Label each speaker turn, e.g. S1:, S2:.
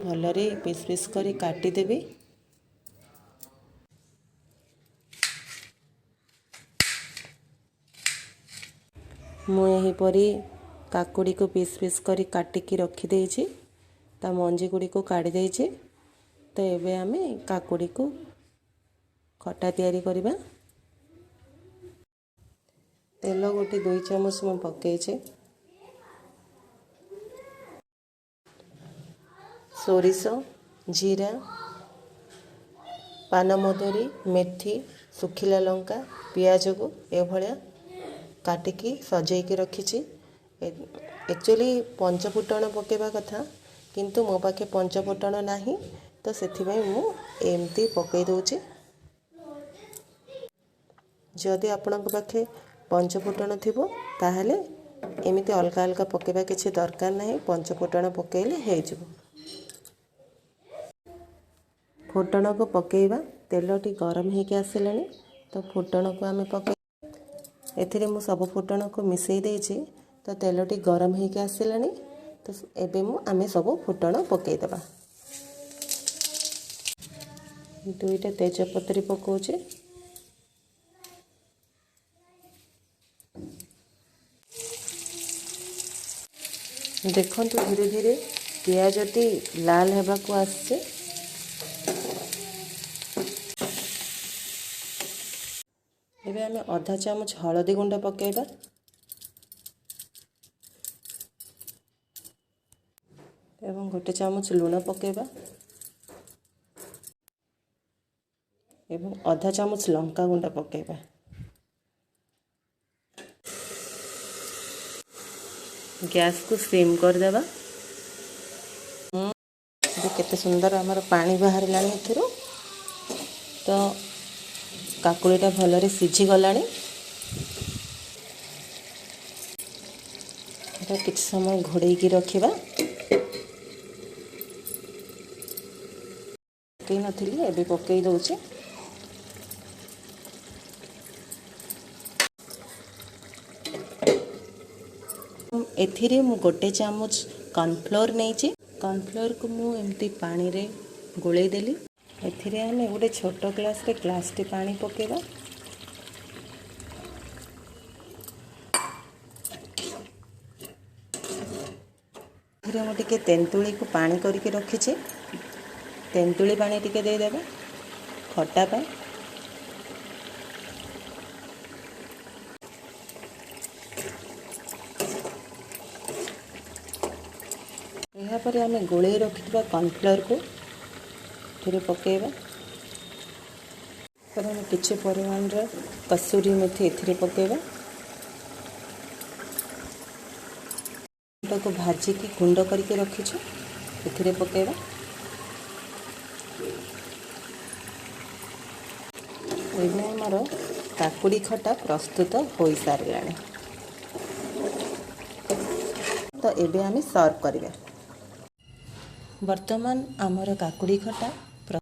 S1: भलरे पिस पिस करी काटिदेबी। मु एहीपरी काकुड़ी को पिस पिस करी काटिकी रखिदेछि। ता मंजी गुड़ी को काढ़ी देछि। तो एबे आमे काकुड़ी को खटा तैयारी करिबा। तेल गोटे 2 चामच मु पकेइछि। सोरिष, जीरा, पानमधुरी, मेथी, सुखिला लंका, पियाज को ए भलिया काटिकी सजेकी रखिछि। एक्चुअली पंचफुटण पकेबा कथा, किंतु मो पाखे पंचफुटण नाही, तो सेथिबाई मु एमती पकई दउछि। जदि आपनक पाखे पंचफुटण थिबो ताहले एमिति अलगा अलगा पकेबा किछि दरकार नाही, पंचफुटण पकेइले हे जिवो। फुटण को पकेइबा। तेलटी गरम होके आसिलानी, तो फुटण को आमे पके एथिरे मु सब फुटण को मिसई देछि। तो तेलटी गरम होके आसिलानी, तो एबे मु आमे सब फुटण पकेइ देबा। 2टा तेजपत्री पकोछि। देखंतु धीरे धीरे पियाजटी लाल हेबा को आछे। एबे आमे आधा चामच हळदी गुंड पकेइबा। एवं 1 चामच लूण पकेइबा। एवं आधा चामच लंका गुंड पकेइबा। गैस को सिम कर देबा। केते सुंदर हमर पानी बाहर लानी एथिरो। तो काकुड़ीटा भलरे सिझी गलानी। किछ समय घोड़े की रखिबा। पकई नथिली एबे पकई दउछि। एथिरे मु 1 चामच कॉर्नफ्लोर नेछि। कॉर्नफ्लोर को मु एमती पानी रे गोळेई देली। एथिरे आमे गोटे छोट ग्लास रे ग्लासटी पानी पकेबा। एथिरे मु टिके तेंतुली को पानी करके रखिछि। तेंतुली पानी टिके दे देबा खट्टा पाई। यहाँ पर आमे गोळे रखिथिबा कॉर्नफ्लोर को एथिरे पकेबा। फिर हम किछि परिमाण रे कसूरी मेथी एथिरे पकेबा। को भाजी की गुंड करके रखिछु एथिरे पकेबा। एबे हमर काकुड़ी खटा प्रस्तुत होई सारिलानी। तो एबे आमे सर्व करिबा। वर्तमान आमर काकुड़ी खटा